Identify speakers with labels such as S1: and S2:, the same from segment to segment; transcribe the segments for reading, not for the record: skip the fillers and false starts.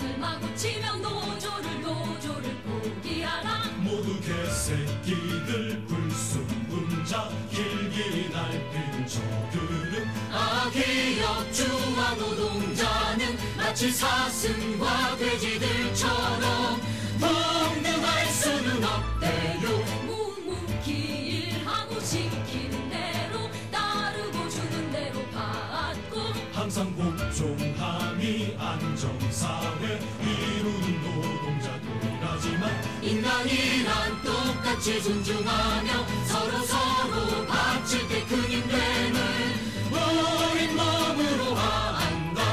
S1: 마구 마구 치며 노조를 포기하라.
S2: 모두 개새끼들 불순분자 길길이 날뛰는 저들은
S1: 기업주와 노동자는 마치 사슴과 돼지들처럼
S2: 동등할 수는 없대요.
S1: 묵묵히 일하고 시키는 대로 따르고 주는 대로 받고
S2: 항상 복종함이 안정사회 이루는 노동자들이라지만
S1: 인간이란 똑같이 존중하며 서로 바칠 때 큰 힘됨을
S2: 우린 몸으로 한다.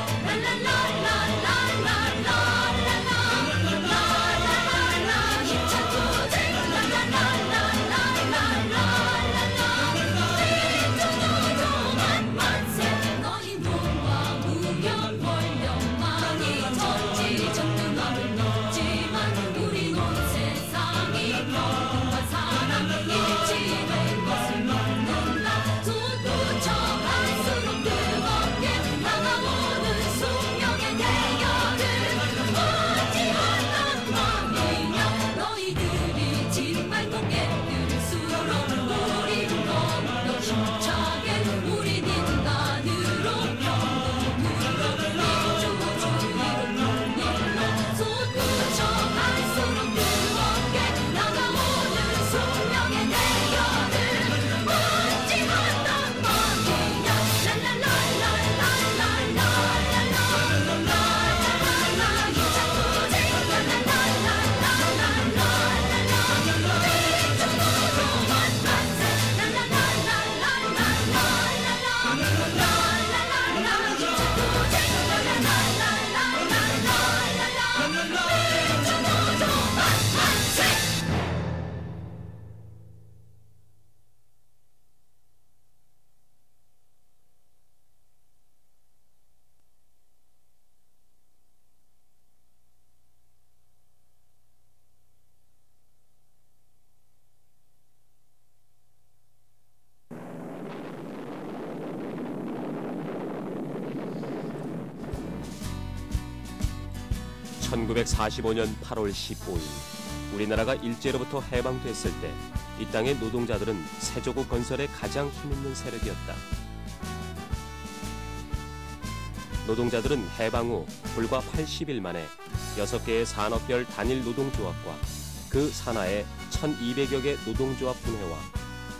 S1: 너희 돈과 무역 권력만이 정치적등함을 넣지만 우리 온 세상이 평등과 사랑 일치된 것을 먹는다. 솟구쳐갈수록 뜨겁게 다가오는 숙명의 대열을 어찌한단 말이냐. 너희들이 짓밟고 깨뜨릴수록 우린 더욱더 힘차게 우린 인간으로 평등으로 민주주의로 통일로 솟구쳐갈수록 뜨겁게 다가오는 숙명의 대열을 어찌한단 말이냐.
S3: (1945년 8월 15일) 우리나라가 일제로부터 해방됐을 때 이 땅의 노동자들은 세조국 건설에 가장 힘있는 세력이었다. 노동자들은 해방 후 불과 80일 만에 6개의 산업별 단일 노동조합과 그 산하의 1200여 개 노동조합 분회와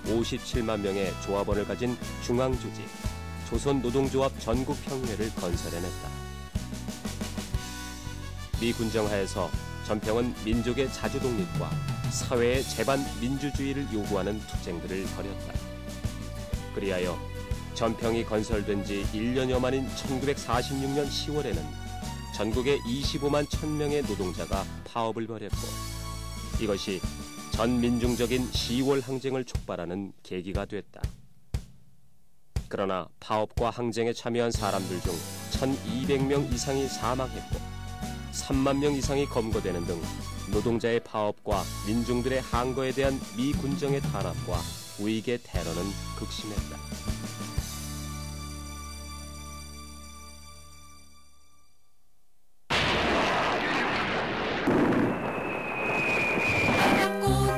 S3: 57만 명의 조합원을 가진 중앙조직 조선노동조합 전국평회를 건설해냈다. 미 군정하에서 전평은 민족의 자주독립과 사회의 재반 민주주의를 요구하는 투쟁들을 벌였다. 그리하여 전평이 건설된 지 1년여 만인 1946년 10월에는 전국의 25만 1000명의 노동자가 파업을 벌였고 이것이 전민중적인 10월 항쟁을 촉발하는 계기가 됐다. 그러나 파업과 항쟁에 참여한 사람들 중 1200명 이상이 사망했고 3만 명 이상이 검거되는 등 노동자의 파업과 민중들의 항거에 대한 미 군정의 탄압과 우익의 테러는 극심했다.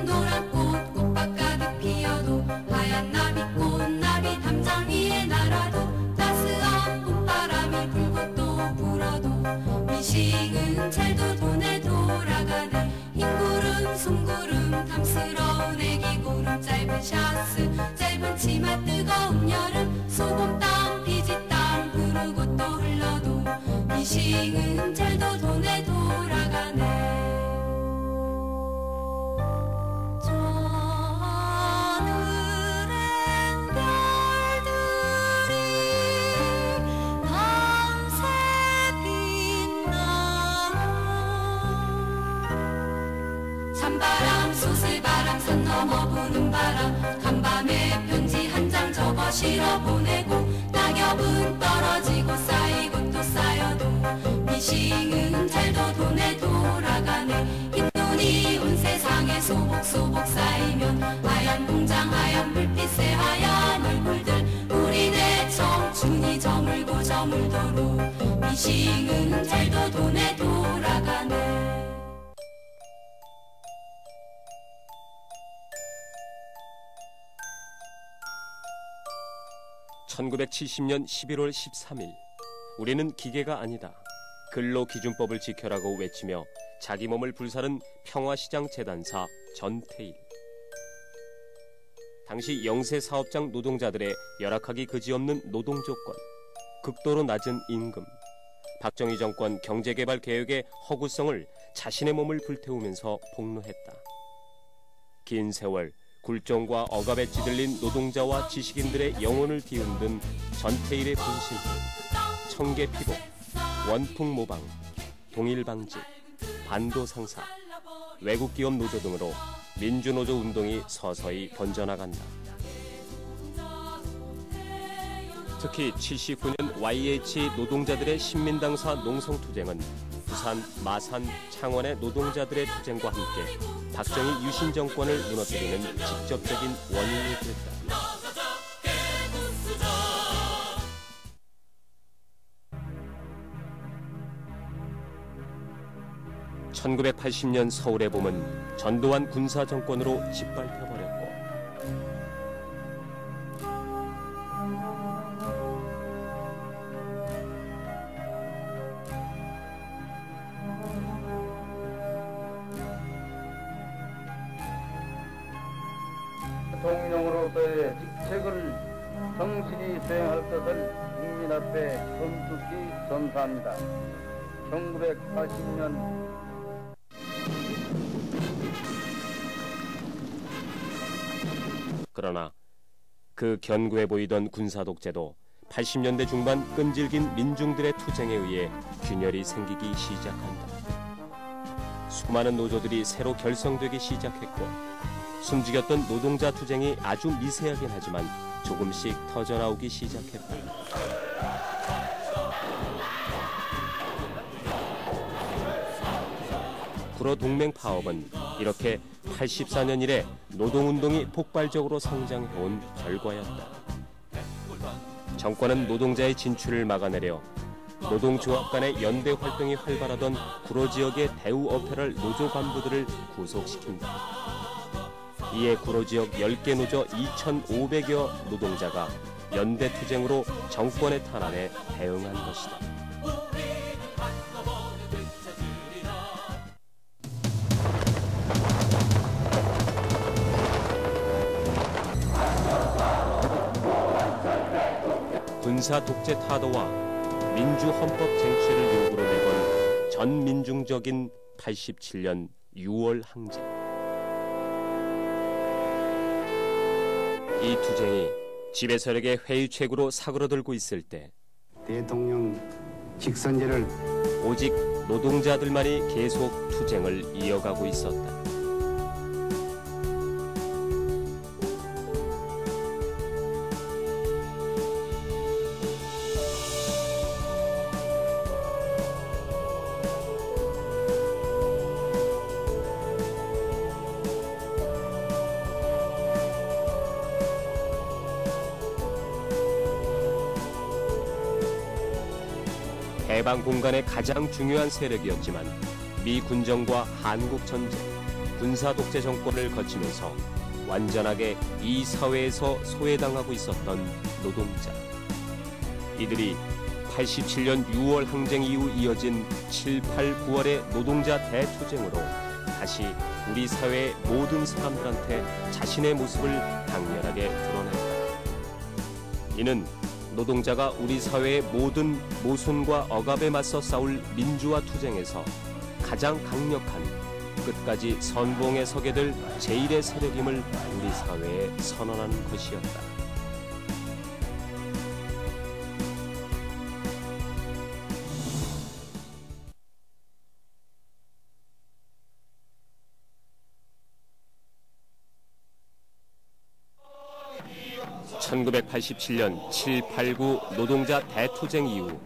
S1: 노란 꽃 꽃밭 가득 피어도 하얀 나비꽃 나비 담장 위에 날아도 따스한 봄바람이 불고 또 불어도 민식은 잘도 돈에 돌아가네. 흰구름 송구름 탐스러운 애기구름 짧은 샤스 짧은 치마 뜨거운 여름 소금 땅 비지 땅 흐르고 또 흘러도 민식은 잘도 돈에 돌아가네. 찬바람 소슬바람 산 넘어 부는 바람 간밤에 편지 한 장 적어 실어 보내고 낙엽은 떨어지고 쌓이고 또 쌓여도 민식은 잘도 돈에 돌아가네. 흰눈이 온 세상에 소복소복 쌓이면 하얀 공장 하얀 불빛의 하얀 얼굴들 우리네 청춘이 저물고 저물도록 민식은 잘도 돈에 돌아가네.
S3: 1970년 11월 13일, 우리는 기계가 아니다. 근로기준법을 지켜라고 외치며 자기 몸을 불사른 평화시장 재단사 전태일. 당시 영세 사업장 노동자들의 열악하기 그지없는 노동조건, 극도로 낮은 임금, 박정희 정권 경제개발 개혁의 허구성을 자신의 몸을 불태우면서 폭로했다. 긴 세월 굴종과 억압에 찌들린 노동자와 지식인들의 영혼을 뒤흔든 전태일의 분신은 청계피복, 원풍모방, 동일방직, 반도상사, 외국기업 노조 등으로 민주노조 운동이 서서히 번져나간다. 특히 79년 YH 노동자들의 신민당사 농성투쟁은 부산, 마산, 창원의 노동자들의 투쟁과 함께 박정희 유신 정권을 무너뜨리는 직접적인 원인이 됐다. 1980년 서울의 봄은 전두환 군사 정권으로 짓밟혀버렸고
S4: 대통령으로서의 직책을 성실히 수행할 것을 국민 앞에 엄숙히 선사합니다. 1980년
S3: 그러나 그 견고해 보이던 군사 독재도 80년대 중반 끈질긴 민중들의 투쟁에 의해 균열이 생기기 시작한다. 수많은 노조들이 새로 결성되기 시작했고 숨죽였던 노동자 투쟁이 아주 미세하긴 하지만 조금씩 터져나오기 시작했다. 불어동맹 파업은 이렇게 84년 이래 노동운동이 폭발적으로 성장해온 결과였다. 정권은 노동자의 진출을 막아내려 노동조합 간의 연대 활동이 활발하던 구로 지역의 대우 오페럴 노조 간부들을 구속시킨다. 이에 구로 지역 10개 노조 2,500여 노동자가 연대 투쟁으로 정권의 탄압에 대응한 것이다. 군사 독재 타도와 민주 헌법 쟁취를 요구로 내건 전민중적인 87년 6월 항쟁. 이 투쟁이 지배 세력의 회유책으로 사그러들고 있을 때
S5: 대통령 직선제를
S3: 오직 노동자들만이 계속 투쟁을 이어가고 있었다. 해방 공간의 가장 중요한 세력이었지만 미 군정과 한국 전쟁, 군사 독재 정권을 거치면서 완전하게 이 사회에서 소외당하고 있었던 노동자. 이들이 87년 6월 항쟁 이후 이어진 7, 8, 9월의 노동자 대투쟁으로 다시 우리 사회의 모든 사람들한테 자신의 모습을 강렬하게 드러냈다. 이는 노동자가 우리 사회의 모든 모순과 억압에 맞서 싸울 민주화 투쟁에서 가장 강력한 끝까지 선봉에 서게 될 제1의 세력임을 우리 사회에 선언하는 것이었다. (1987년) 7, 8, 9 노동자 대투쟁 이후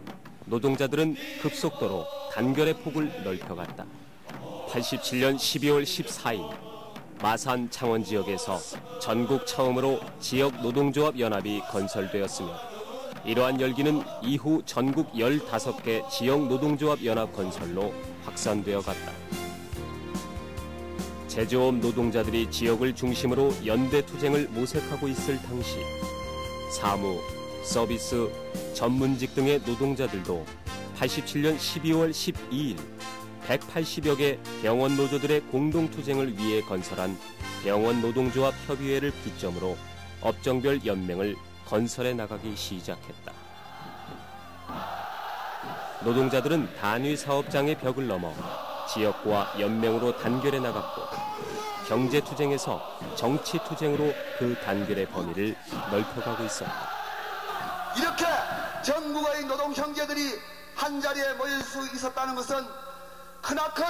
S3: 노동자들은 급속도로 단결의 폭을 넓혀갔다. 87년 12월 14일 마산 창원 지역에서 전국 처음으로 지역 노동조합 연합이 건설되었으며 이러한 열기는 이후 전국 15개 지역 노동조합 연합 건설로 확산되어 갔다. 제조업 노동자들이 지역을 중심으로 연대 투쟁을 모색하고 있을 당시 사무, 서비스, 전문직 등의 노동자들도 87년 12월 12일 180여 개 병원 노조들의 공동투쟁을 위해 건설한 병원노동조합 협의회를 기점으로 업종별 연맹을 건설해 나가기 시작했다. 노동자들은 단위 사업장의 벽을 넘어 지역과 연맹으로 단결해 나갔고 경제투쟁에서 정치투쟁으로 그 단결의 범위를 넓혀가고 있었다.
S6: 이렇게 전국의 노동 형제들이 한자리에 모일 수 있었다는 것은 크나큰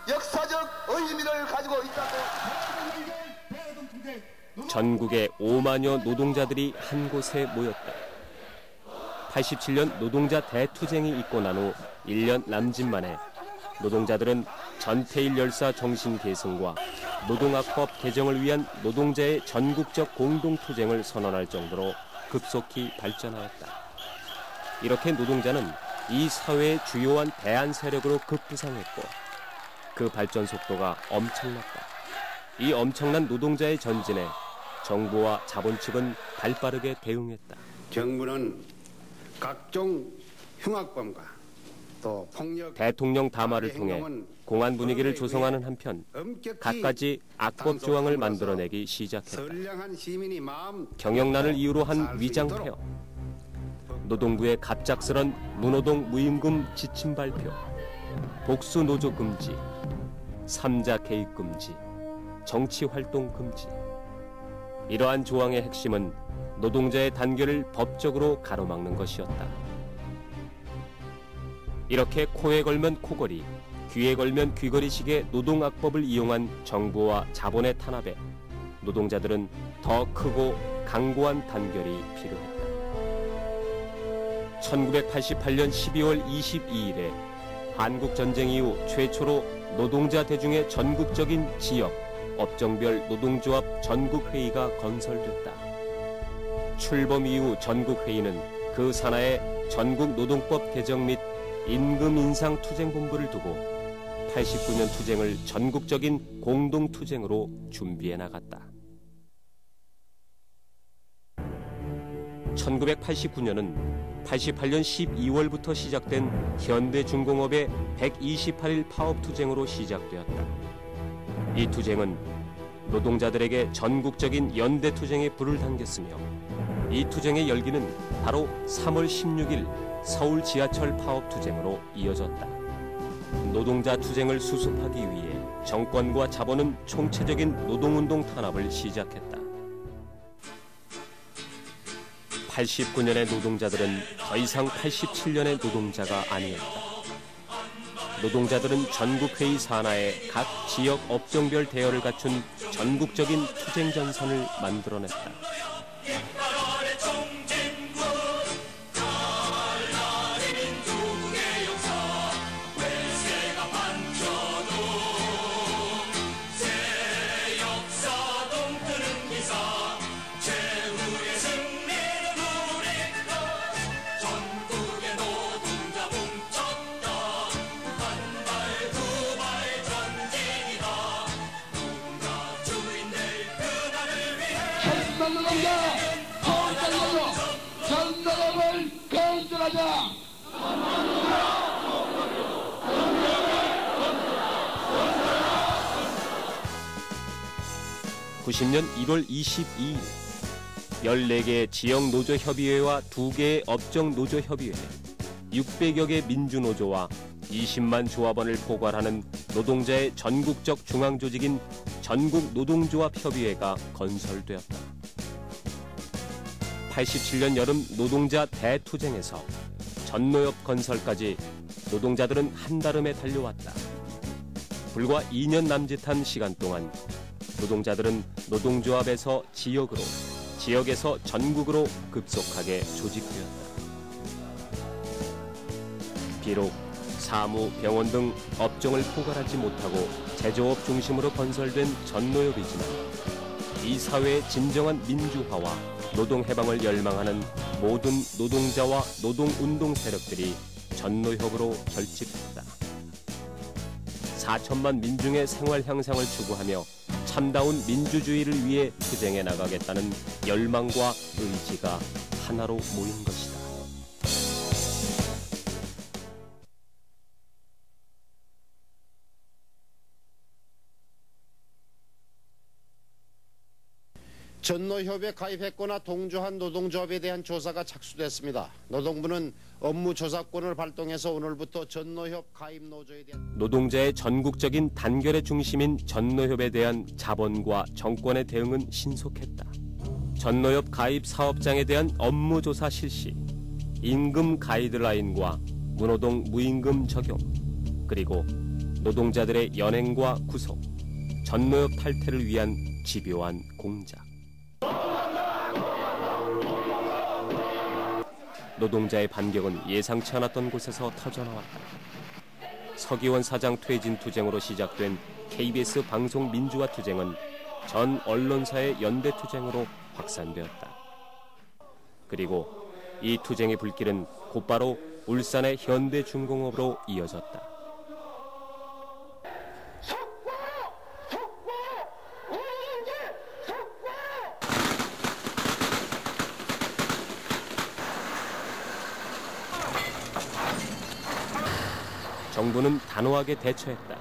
S6: 역사적 의미를 가지고 있다고.
S3: 전국의 5만여 노동자들이 한 곳에 모였다. 87년 노동자 대투쟁이 있고 난 후 1년 남짓 만에 노동자들은 전태일 열사 정신 계승과 노동학법 개정을 위한 노동자의 전국적 공동투쟁을 선언할 정도로 급속히 발전하였다. 이렇게 노동자는 이 사회의 주요한 대안 세력으로 급부상했고 그 발전 속도가 엄청났다. 이 엄청난 노동자의 전진에 정부와 자본 측은 발빠르게 대응했다.
S5: 정부는 각종 흉악범과 또 폭력
S3: 대통령 담화를 통해 공안 분위기를 조성하는 한편 갖가지 악법 조항을 만들어내기 시작했다.
S5: 선량한 시민이 마음
S3: 경영난을 이유로 한 위장 폐업, 노동부의 갑작스런 무노동 무임금 지침 발표, 복수 노조 금지, 3자 개입 금지, 정치 활동 금지. 이러한 조항의 핵심은 노동자의 단결을 법적으로 가로막는 것이었다. 이렇게 코에 걸면 코걸이, 귀에 걸면 귀걸이식의 노동악법을 이용한 정부와 자본의 탄압에 노동자들은 더 크고 강고한 단결이 필요했다. 1988년 12월 22일에 한국전쟁 이후 최초로 노동자 대중의 전국적인 지역, 업종별 노동조합 전국회의가 건설됐다. 출범 이후 전국회의는 그 산하에 전국노동법 개정 및 임금 인상 투쟁본부를 두고 89년 투쟁을 전국적인 공동투쟁으로 준비해 나갔다. 1989년은 88년 12월부터 시작된 현대중공업의 128일 파업투쟁으로 시작되었다. 이 투쟁은 노동자들에게 전국적인 연대투쟁에 불을 당겼으며 이 투쟁의 열기는 바로 3월 16일 서울 지하철 파업투쟁으로 이어졌다. 노동자 투쟁을 수습하기 위해 정권과 자본은 총체적인 노동운동 탄압을 시작했다. 89년의 노동자들은 더 이상 87년의 노동자가 아니었다. 노동자들은 전국회의 산하에 각 지역 업종별 대여를 갖춘 전국적인 투쟁 전선을 만들어냈다.
S7: 노동자 파업장에서 전노동을 건설하자.
S3: 90년 1월 22일 14개의 지역 노조협의회와 2개의 업종 노조협의회, 600여 개 민주노조와 20만 조합원을 포괄하는 노동자의 전국적 중앙조직인 전국노동조합협의회가 건설되었다. 87년 여름 노동자 대투쟁에서 전노협 건설까지 노동자들은 한달음에 달려왔다. 불과 2년 남짓한 시간 동안 노동자들은 노동조합에서 지역으로, 지역에서 전국으로 급속하게 조직되었다. 비록 사무, 병원 등 업종을 포괄하지 못하고 제조업 중심으로 건설된 전노협이지만 이 사회의 진정한 민주화와 노동해방을 열망하는 모든 노동자와 노동운동 세력들이 전노협으로 결집했다. 4천만 민중의 생활 향상을 추구하며 참다운 민주주의를 위해 투쟁해 나가겠다는 열망과 의지가 하나로 모인 것이다.
S5: 전노협에 가입했거나 동조한 노동조합에 대한 조사가 착수됐습니다. 노동부는 업무 조사권을 발동해서 오늘부터 전노협 가입 노조에 대한
S3: 노동자의 전국적인 단결의 중심인 전노협에 대한 자본과 정권의 대응은 신속했다. 전노협 가입 사업장에 대한 업무 조사 실시, 임금 가이드라인과 무노동 무임금 적용, 그리고 노동자들의 연행과 구속, 전노협 탈퇴를 위한 집요한 공작. 노동자의 반격은 예상치 않았던 곳에서 터져나왔다. 서기원 사장 퇴진 투쟁으로 시작된 KBS 방송 민주화 투쟁은 전 언론사의 연대 투쟁으로 확산되었다. 그리고 이 투쟁의 불길은 곧바로 울산의 현대중공업으로 이어졌다. 정부는 단호하게 대처했다.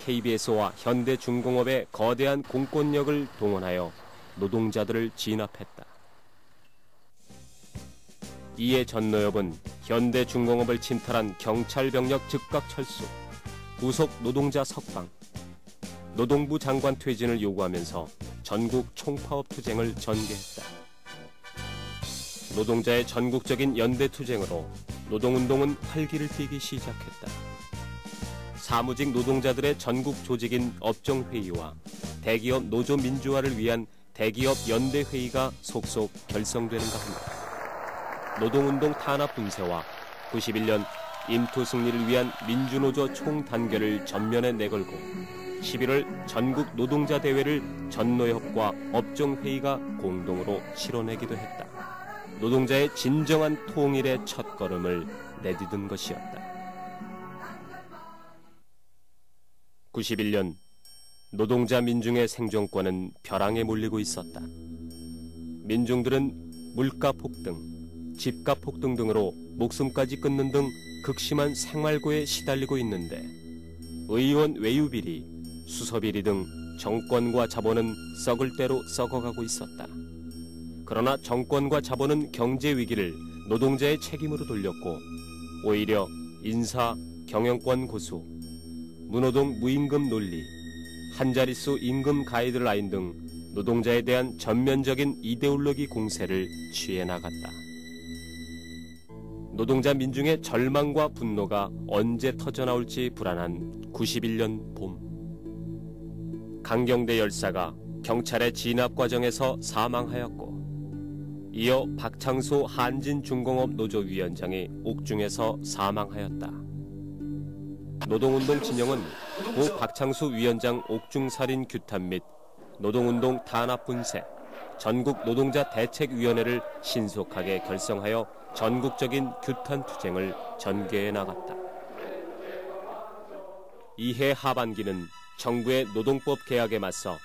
S3: KBS와 현대중공업의 거대한 공권력을 동원하여 노동자들을 진압했다. 이에 전노협은 현대중공업을 침탈한 경찰병력 즉각 철수, 구속 노동자 석방, 노동부 장관 퇴진을 요구하면서 전국 총파업 투쟁을 전개했다. 노동자의 전국적인 연대 투쟁으로 노동운동은 활기를 띠기 시작했다. 사무직 노동자들의 전국 조직인 업종회의와 대기업 노조 민주화를 위한 대기업 연대회의가 속속 결성되는 가운데 노동운동 탄압 분쇄와 91년 임투 승리를 위한 민주노조 총단결을 전면에 내걸고 11월 전국 노동자 대회를 전노협과 업종회의가 공동으로 치러내기도 했다. 노동자의 진정한 통일의 첫걸음을 내디딘 것이었다. 91년 노동자 민중의 생존권은 벼랑에 몰리고 있었다. 민중들은 물가 폭등, 집값 폭등 등으로 목숨까지 끊는 등 극심한 생활고에 시달리고 있는데 의원 외유비리, 수서비리 등 정권과 자본은 썩을 대로 썩어가고 있었다. 그러나 정권과 자본은 경제 위기를 노동자의 책임으로 돌렸고 오히려 인사, 경영권 고수, 무노동 무임금 논리, 한자릿수 임금 가이드라인 등 노동자에 대한 전면적인 이데올로기 공세를 취해 나갔다. 노동자 민중의 절망과 분노가 언제 터져나올지 불안한 91년 봄. 강경대 열사가 경찰의 진압 과정에서 사망하였고 이어 박창수 한진중공업 노조위원장이 옥중에서 사망하였다. 노동운동 진영은 고 박창수 위원장 옥중살인 규탄 및 노동운동 탄압 분쇄, 전국 노동자 대책위원회를 신속하게 결성하여 전국적인 규탄 투쟁을 전개해 나갔다. 이해 하반기는 정부의 노동법 개혁에 맞서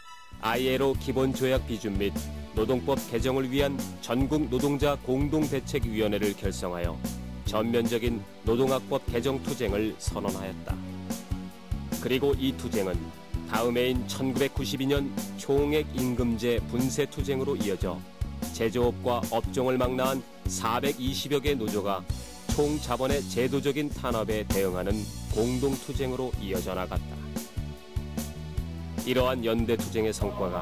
S3: ILO 기본조약 비준 및 노동법 개정을 위한 전국 노동자 공동대책위원회를 결성하여 전면적인 노동학법 개정 투쟁을 선언하였다. 그리고 이 투쟁은 다음 해인 1992년 총액 임금제 분쇄 투쟁으로 이어져 제조업과 업종을 망라한 420여 개 노조가 총자본의 제도적인 탄압에 대응하는 공동투쟁으로 이어져 나갔다. 이러한 연대투쟁의 성과가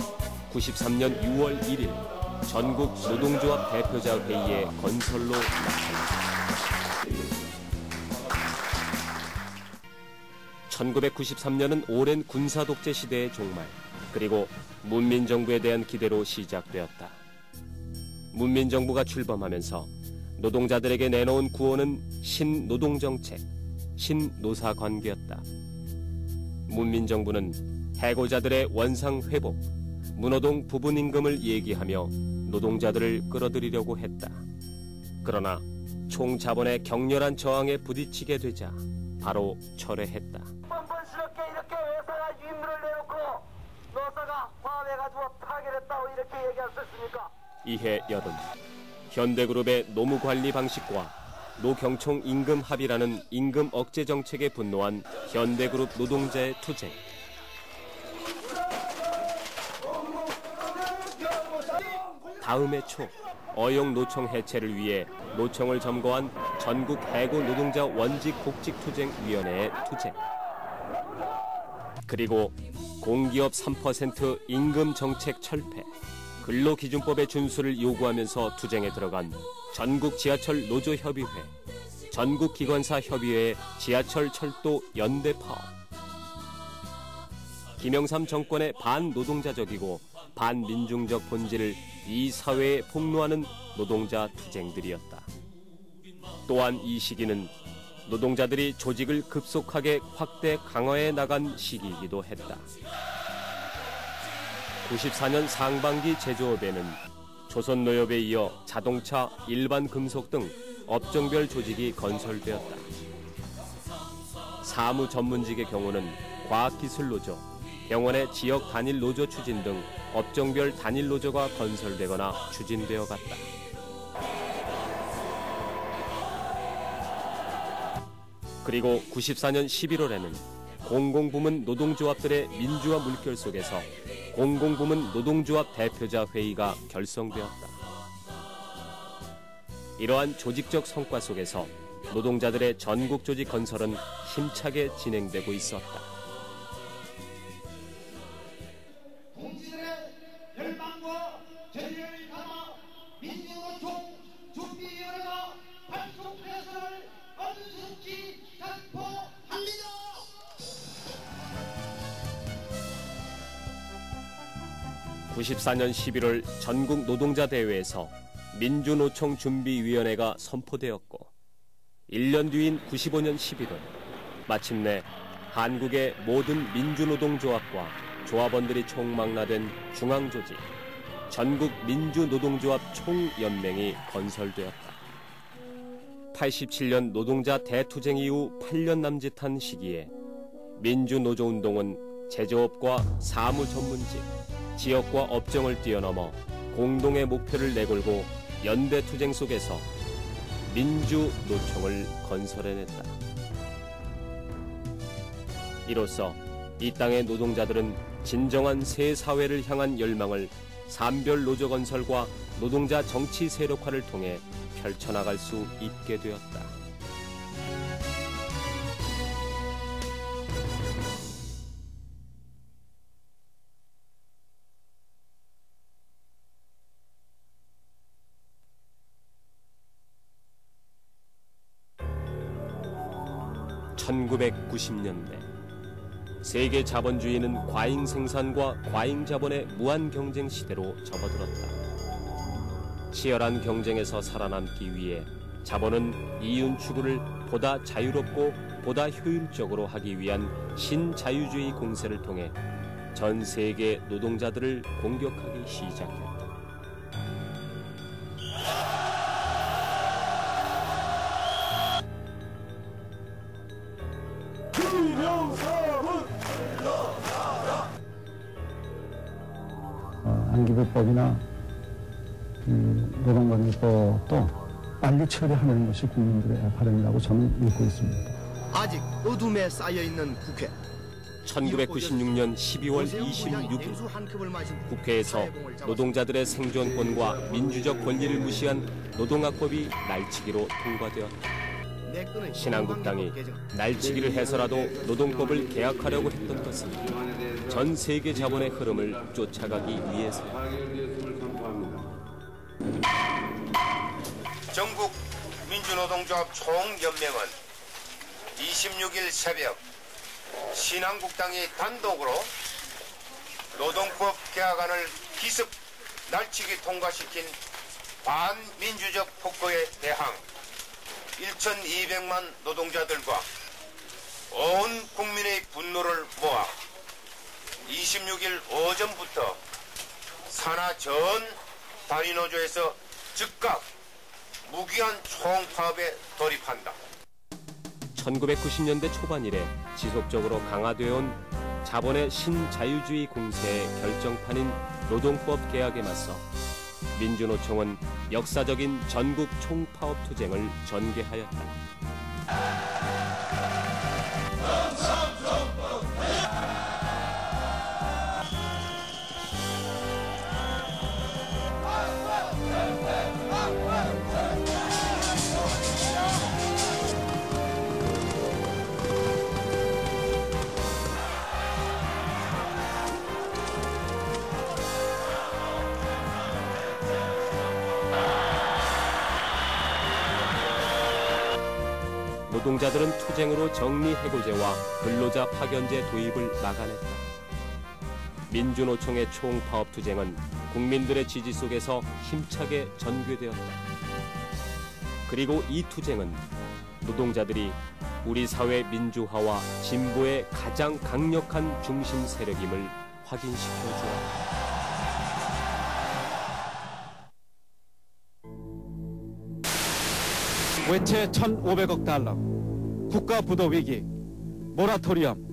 S3: 93년 6월 1일 전국 노동조합 대표자 회의의 건설로 나타났다. 1993년은 오랜 군사독재 시대의 종말, 그리고 문민정부에 대한 기대로 시작되었다. 문민정부가 출범하면서 노동자들에게 내놓은 구호는 신노동정책, 신노사관계였다. 문민정부는 해고자들의 원상회복, 무노동 부분임금을 얘기하며 노동자들을 끌어들이려고 했다. 그러나 총자본의 격렬한 저항에 부딪히게 되자 바로 철회했다.
S6: 뻔뻔스럽게 이렇게 회사가 임무를 내놓고 노사가 화해가지고 타결했다고 이렇게 얘기할 수 있습니까?
S3: 이해 여름 현대그룹의 노무관리 방식과 노경총 임금 합의라는 임금 억제 정책에 분노한 현대그룹 노동자의 투쟁. 다음 해 초 어용노총 해체를 위해 노총을 점거한 전국 해고 노동자 원직 복직 투쟁위원회의 투쟁. 그리고 공기업 3% 임금 정책 철폐, 근로기준법의 준수를 요구하면서 투쟁에 들어간 전국 지하철 노조협의회, 전국기관사 협의회의 지하철 철도 연대 파업. 김영삼 정권의 반노동자적이고 반민중적 본질을 이 사회에 폭로하는 노동자 투쟁들이었다. 또한 이 시기는 노동자들이 조직을 급속하게 확대 강화해 나간 시기이기도 했다. 94년 상반기 제조업에는 조선노협에 이어 자동차, 일반 금속 등 업종별 조직이 건설되었다. 사무 전문직의 경우는 과학기술노조, 병원의 지역 단일 노조 추진 등 업종별 단일 노조가 건설되거나 추진되어 갔다. 그리고 94년 11월에는 공공부문 노동조합들의 민주화 물결 속에서 공공부문 노동조합 대표자 회의가 결성되었다. 이러한 조직적 성과 속에서 노동자들의 전국 조직 건설은 힘차게 진행되고 있었다.
S7: 동지들의 열망과 전열을 담아 민주노총 준비위원회가 발송 프레스를 엄숙히 선포합니다.
S3: 94년 11월 전국 노동자 대회에서 민주노총 준비위원회가 선포되었고 1년 뒤인 95년 11월 마침내 한국의 모든 민주노동조합과 조합원들이 총망라된 중앙조직 전국 민주노동조합 총연맹이 건설되었다. 87년 노동자 대투쟁 이후 8년 남짓한 시기에 민주노조운동은 제조업과 사무 전문직, 지역과 업종을 뛰어넘어 공동의 목표를 내걸고 연대투쟁 속에서 민주노총을 건설해냈다. 이로써 이 땅의 노동자들은 진정한 새 사회를 향한 열망을 산별 노조 건설과 노동자 정치 세력화를 통해 펼쳐나갈 수 있게 되었다. (1990년대) 세계 자본주의는 과잉 생산과 과잉 자본의 무한 경쟁 시대로 접어들었다. 치열한 경쟁에서 살아남기 위해 자본은 이윤 추구를 보다 자유롭고 보다 효율적으로 하기 위한 신자유주의 공세를 통해 전 세계 노동자들을 공격하기 시작했다.
S8: 안기부법이나 노동관리법도 빨리 처리하는 것이 국민들의 바람이라고 저는 믿고 있습니다.
S9: 아직 어둠에 쌓여있는 국회.
S3: 1996년 12월 26일 국회에서 노동자들의 생존권과 민주적 권리를 무시한 노동학법이 날치기로 통과되었다. 신한국당이 날치기를 해서라도 노동법을 개혁하려고 했던 것은 전 세계 자본의 흐름을 쫓아가기 위해서다.
S10: 전국 민주노동조합 총연맹은 26일 새벽 신한국당이 단독으로 노동법 개혁안을 기습 날치기 통과시킨 반민주적 폭거에 대항 1,200만 노동자들과 온 국민의 분노를 모아 26일 오전부터 산하 전 단위노조에서 즉각 무기한 총파업에 돌입한다.
S3: 1990년대 초반 이래 지속적으로 강화되어온 자본의 신자유주의 공세의 결정판인 노동법 개혁에 맞서 민주노총은 역사적인 전국 총파업 투쟁을 전개하였다. 노동자들은 투쟁으로 정리해고제와 근로자 파견제 도입을 막아냈다. 민주노총의 총파업 투쟁은 국민들의 지지 속에서 힘차게 전개되었다. 그리고 이 투쟁은 노동자들이 우리 사회 민주화와 진보의 가장 강력한 중심 세력임을 확인시켜 주었다.
S11: 외채 1,500억 달러, 국가 부도 위기, 모라토리엄.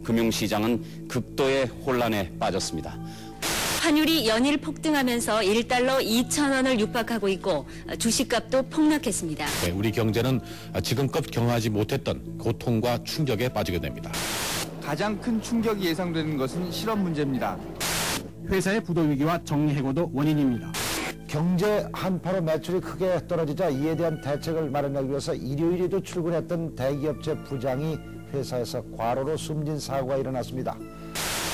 S12: 금융시장은 극도의 혼란에 빠졌습니다.
S13: 환율이 연일 폭등하면서 1달러 2,000원을 육박하고 있고 주식값도 폭락했습니다.
S14: 네, 우리 경제는 지금껏 경험하지 못했던 고통과 충격에 빠지게 됩니다.
S11: 가장 큰 충격이 예상되는 것은 실업 문제입니다.
S8: 회사의 부도 위기와 정리해고도 원인입니다.
S15: 경제 한파로 매출이 크게 떨어지자 이에 대한 대책을 마련하기 위해서 일요일에도 출근했던 대기업체 부장이 회사에서 과로로 숨진 사고가 일어났습니다.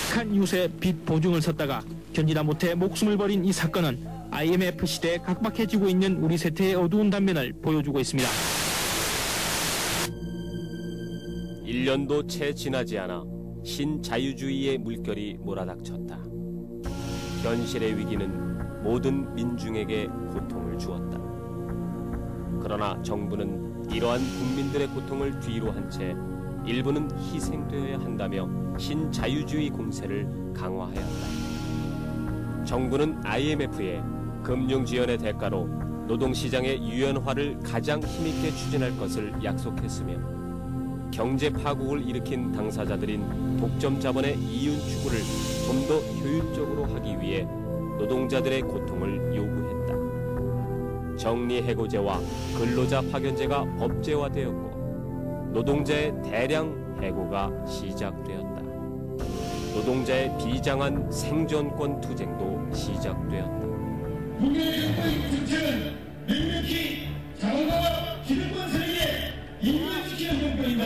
S16: 북한 유세 빚 보증을 섰다가 견디다 못해 목숨을 버린 이 사건은 IMF 시대에 각박해지고 있는 우리 세태의 어두운 단면을 보여주고 있습니다.
S3: 1년도 채 지나지 않아 신자유주의의 물결이 몰아닥쳤다. 현실의 위기는 모든 민중에게 고통을 주었다. 그러나 정부는 이러한 국민들의 고통을 뒤로 한 채 일부는 희생되어야 한다며 신자유주의 공세를 강화하였다. 정부는 IMF의 금융지원의 대가로 노동시장의 유연화를 가장 힘있게 추진할 것을 약속했으며 경제 파국을 일으킨 당사자들인 독점 자본의 이윤 추구를 좀 더 효율적으로 하기 위해 노동자들의 고통을 요구했다. 정리해고제와 근로자 파견제가 법제화되었고 노동자의 대량 해고가 시작되었다. 노동자의 비장한 생존권 투쟁도 시작되었다.
S2: 국민의 정책은 명백히 자본가와 기득권 세력에 인면시키는 정권이다.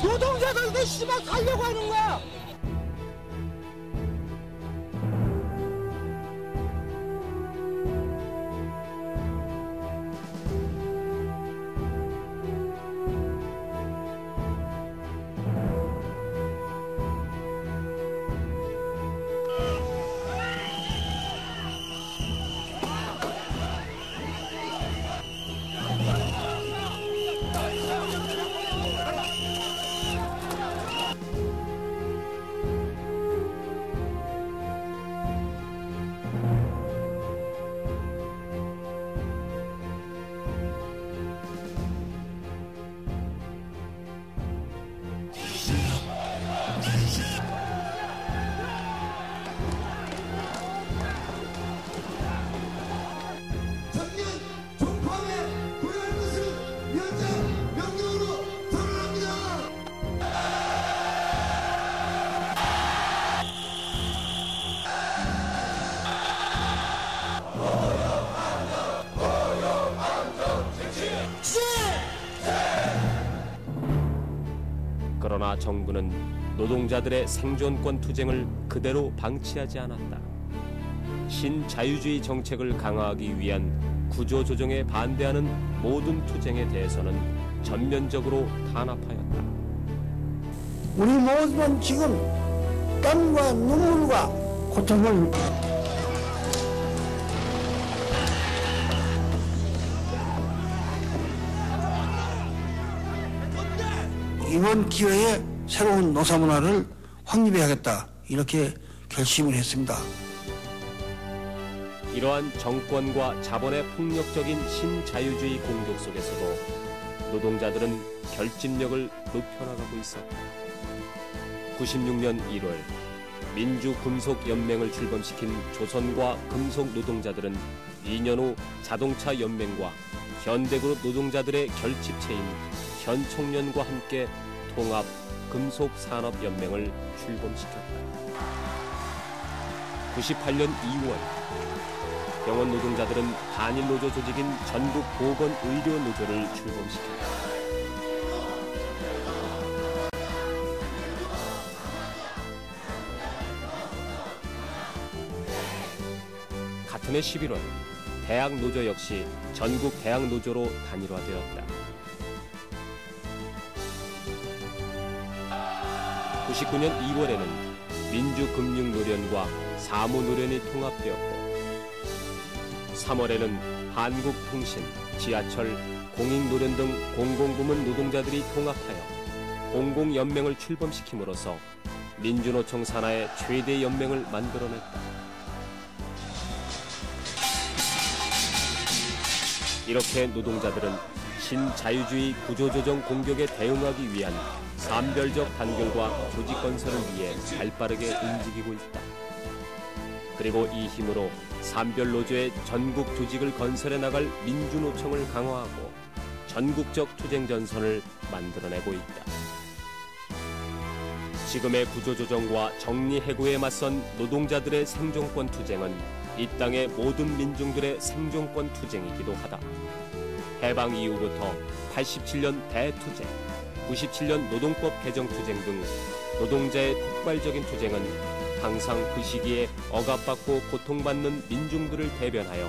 S7: 노동자들도 씨발 살려고 하는 거야.
S3: 그러나 정부는 노동자들의 생존권 투쟁을 그대로 방치하지 않았다. 신자유주의 정책을 강화하기 위한 구조조정에 반대하는 모든 투쟁에 대해서는 전면적으로 탄압하였다.
S7: 우리 모두는 지금 땀과 눈물과 고통을 이번 기회에 새로운 노사문화를 확립해야겠다 이렇게 결심을 했습니다.
S3: 이러한 정권과 자본의 폭력적인 신자유주의 공격 속에서도 노동자들은 결집력을 높여나가고 있었다. 96년 1월 민주금속연맹을 출범시킨 조선과 금속 노동자들은 2년 후 자동차 연맹과 현대그룹 노동자들의 결집체인 현총련과 함께 통합 금속산업연맹을 출범시켰다. 98년 2월 병원 노동자들은 한일 노조 조직인 전국보건의료노조를 출범시켰다. 같은 해 11월 대학노조 역시 전국 대학노조로 단일화되었다. 99년 2월에는 민주금융노련과 사무노련이 통합되었고 3월에는 한국통신, 지하철, 공익노련 등 공공부문 노동자들이 통합하여 공공연맹을 출범시킴으로써 민주노총 산하의 최대 연맹을 만들어냈다. 이렇게 노동자들은 신자유주의 구조조정 공격에 대응하기 위한 산별적 단결과 조직 건설을 위해 발빠르게 움직이고 있다. 그리고 이 힘으로 산별노조의 전국 조직을 건설해 나갈 민주노총을 강화하고 전국적 투쟁 전선을 만들어내고 있다. 지금의 구조조정과 정리해고에 맞선 노동자들의 생존권 투쟁은 이 땅의 모든 민중들의 생존권 투쟁이기도 하다. 해방 이후부터 87년 대투쟁, 97년 노동법 개정 투쟁 등 노동자의 폭발적인 투쟁은 항상 그 시기에 억압받고 고통받는 민중들을 대변하여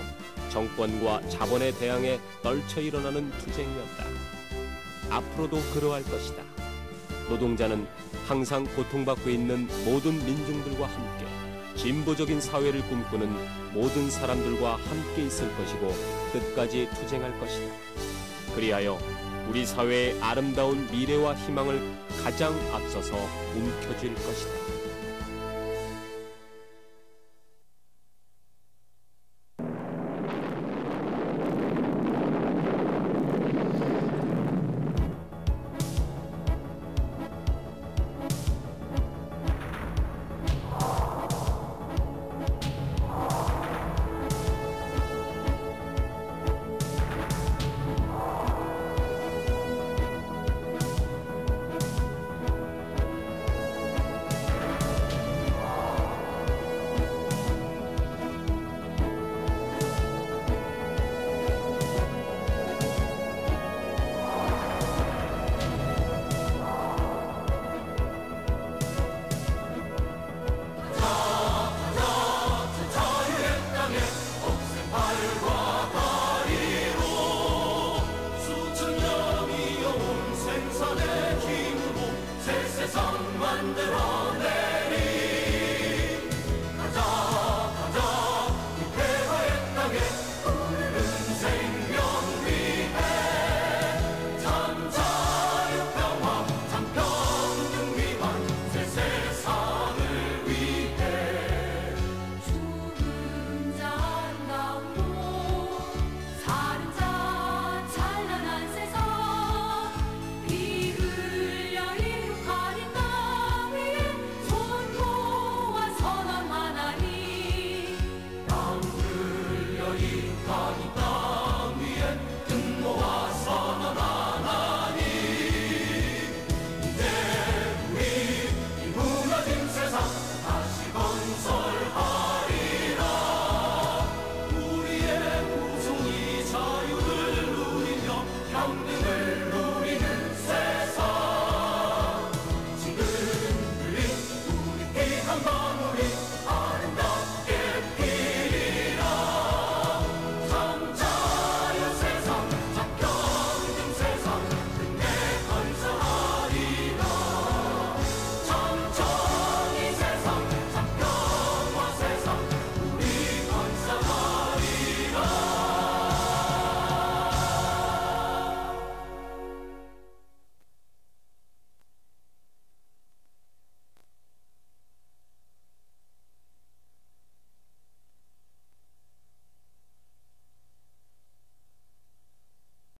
S3: 정권과 자본에 대항해 떨쳐 일어나는 투쟁이었다. 앞으로도 그러할 것이다. 노동자는 항상 고통받고 있는 모든 민중들과 함께 진보적인 사회를 꿈꾸는 모든 사람들과 함께 있을 것이고 끝까지 투쟁할 것이다. 그리하여 우리 사회의 아름다운 미래와 희망을 가장 앞서서 움켜쥘 것이다.
S1: 이 땅이